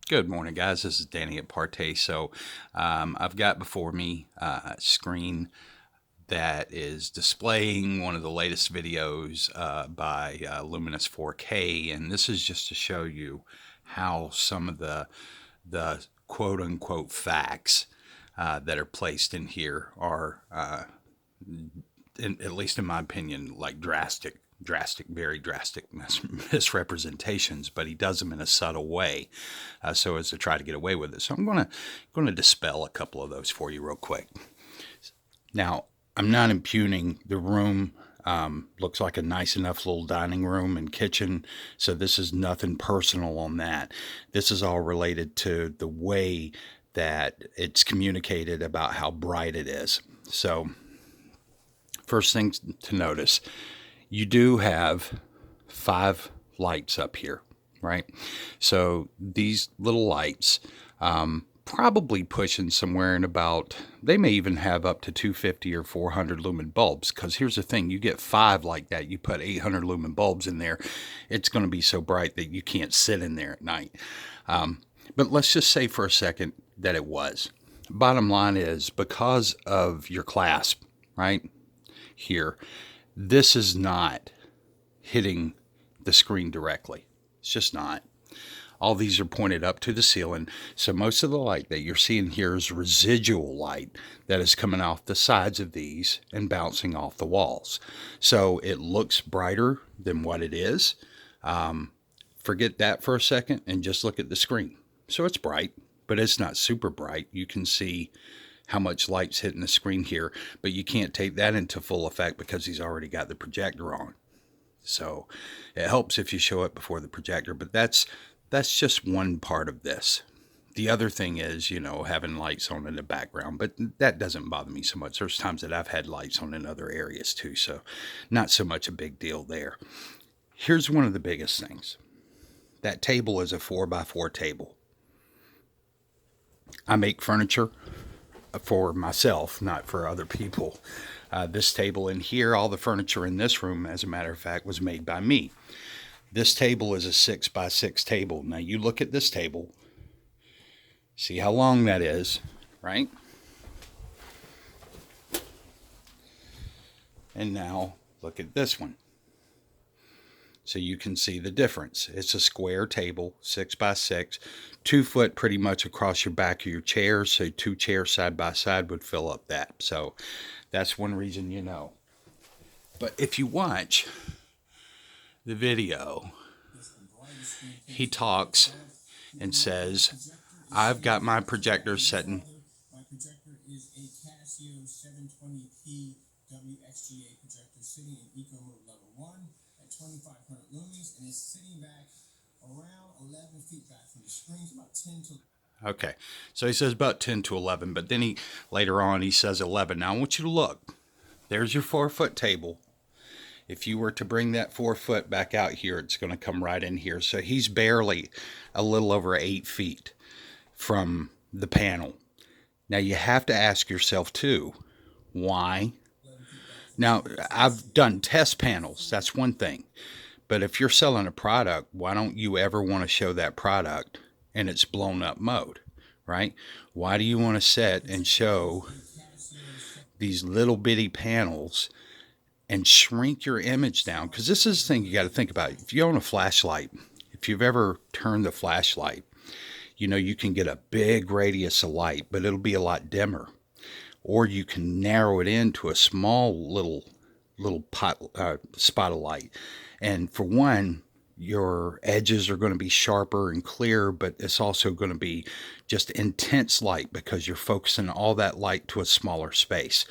Good morning, guys. This is Danny at ParTay. I've got before me a screen that is displaying one of the latest videos by Luminous 4K, and this is just to show you how some of the quote unquote facts that are placed in here are at least in my opinion, like very drastic misrepresentations, but he does them in a subtle way, so as to try to get away with it. So I'm going to dispel a couple of those for you real quick. Now, I'm not impugning the room. Looks like a nice enough little dining room and kitchen. So this is nothing personal on that. This is all related to the way that it's communicated about how bright it is. So first thing to notice, you do have 5 lights up here, right? So these little lights, probably pushing somewhere in about, they may even have up to 250 or 400 lumen bulbs, because here's the thing, you get 5 like that, you put 800 lumen bulbs in there, it's going to be so bright that you can't sit in there at night. But let's just say for a second that it was. Bottom line is, because of your clasp, right here, this is not hitting the screen directly. It's just not. All these are pointed up to the ceiling. So most of the light that you're seeing here is residual light that is coming off the sides of these and bouncing off the walls. So it looks brighter than what it is. Forget that for a second and just look at the screen. So it's bright, but it's not super bright. You can see how much light's hitting the screen here, but you can't take that into full effect because he's already got the projector on. So it helps if you show it before the projector, but that's just one part of this. The other thing is, having lights on in the background, but that doesn't bother me so much. There's times that I've had lights on in other areas too, so not so much a big deal there. Here's one of the biggest things. That table is a 4x4 table. I make furniture for myself, not for other people. This table in here, all the furniture in this room, as a matter of fact, was made by me. This table is a 6x6 table. Now you look at this table, see how long that is, right? And now look at this one. So you can see the difference. It's a square table, 6x6, 2 foot pretty much across your back of your chair. So 2 chairs side by side would fill up that. So that's one reason you know. But if you watch the video, he talks and says, I've got my projector setting. My projector is a Casio 720p WXGA projector sitting in eco mode level 1 at 2500 lumens, and it's sitting back around 11 feet back from the screen, about 10 to... Okay, so he says about 10 to 11, but then later on he says 11. Now I want you to look. There's your 4-foot table. If you were to bring that 4 foot back out here, it's going to come right in here. So he's barely a little over 8 feet from the panel. Now you have to ask yourself too, why? Now, I've done test panels. That's one thing. But if you're selling a product, why don't you ever want to show that product in its blown up mode, right? Why do you want to set and show these little bitty panels and shrink your image down? Because this is the thing you got to think about. If you own a flashlight, if you've ever turned the flashlight, you can get a big radius of light, but it'll be a lot dimmer. Or you can narrow it into a small little spot of light. And for one, your edges are going to be sharper and clearer, but it's also going to be just intense light because you're focusing all that light to a smaller space.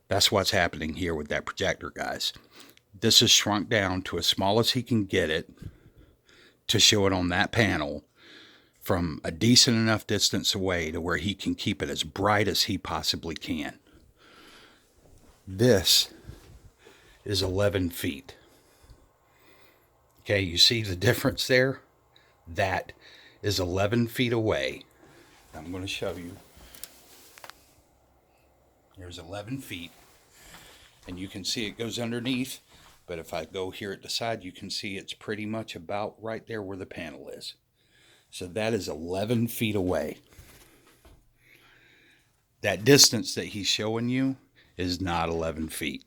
That's what's happening here with that projector, guys. This is shrunk down to as small as he can get it to show it on that panel from a decent enough distance away to where he can keep it as bright as he possibly can. This is 11 feet. Okay, you see the difference there? That is 11 feet away. I'm going to show you. There's 11 feet. And you can see it goes underneath. But if I go here at the side, you can see it's pretty much about right there where the panel is. So that is 11 feet away. That distance that he's showing you is not 11 feet.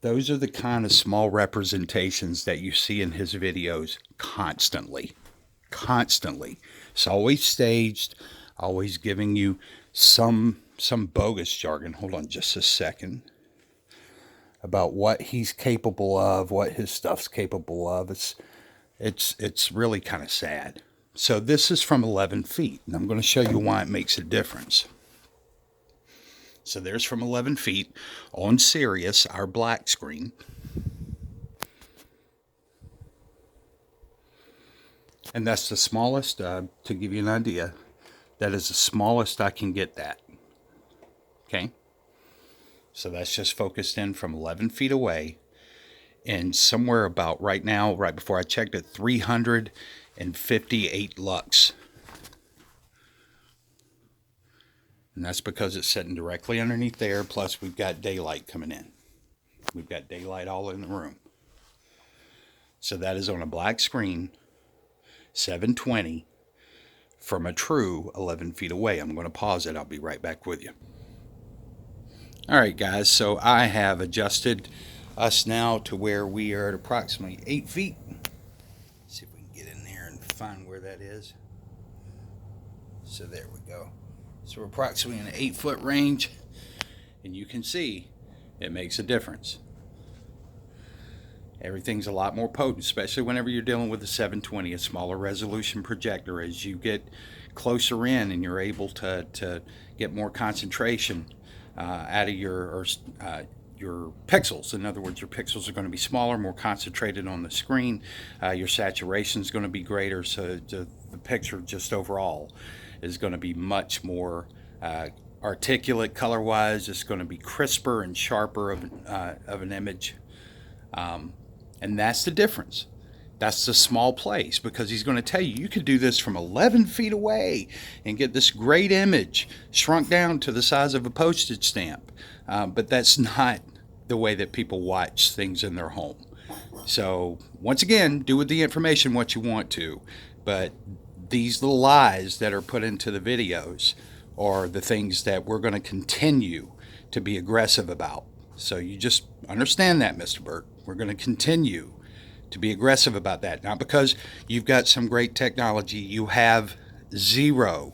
Those are the kind of small representations that you see in his videos constantly. Constantly. It's always staged, always giving you some bogus jargon. Hold on just a second. About what he's capable of, what his stuff's capable of. It's really kind of sad. So this is from 11 feet, and I'm going to show you why it makes a difference. So there's from 11 feet on Sirius, our black screen. And that's the smallest, to give you an idea, that is the smallest I can get that. Okay? So that's just focused in from 11 feet away. And somewhere about right now, right before I checked it, 358 lux. And that's because it's sitting directly underneath there. Plus, we've got daylight coming in. We've got daylight all in the room. So that is on a black screen, 720, from a true 11 feet away. I'm going to pause it. I'll be right back with you. All right, guys. So I have adjusted us now to where we are at approximately 8 feet. Let's see if we can get in there and find where that is. So there we go. So we're approximately in an 8-foot range, and you can see it makes a difference. Everything's a lot more potent, especially whenever you're dealing with a 720, a smaller resolution projector. As you get closer in and you're able to get more concentration out of your pixels. In other words, your pixels are going to be smaller, more concentrated on the screen. Your saturation is going to be greater, so the picture just overall is going to be much more articulate color-wise. It's going to be crisper and sharper of an image. And that's the difference. That's the small place, because he's going to tell you, you could do this from 11 feet away and get this great image shrunk down to the size of a postage stamp. But that's not the way that people watch things in their home. So once again, do with the information what you want to, but these little lies that are put into the videos are the things that we're going to continue to be aggressive about. So you just understand that, Mr. Burt. We're going to continue to be aggressive about that. Not because you've got some great technology. You have zero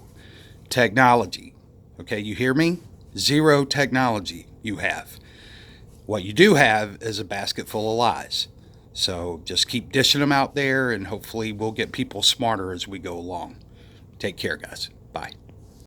technology. Okay, you hear me? Zero technology you have. What you do have is a basket full of lies. So just keep dishing them out there, and hopefully we'll get people smarter as we go along. Take care, guys. Bye.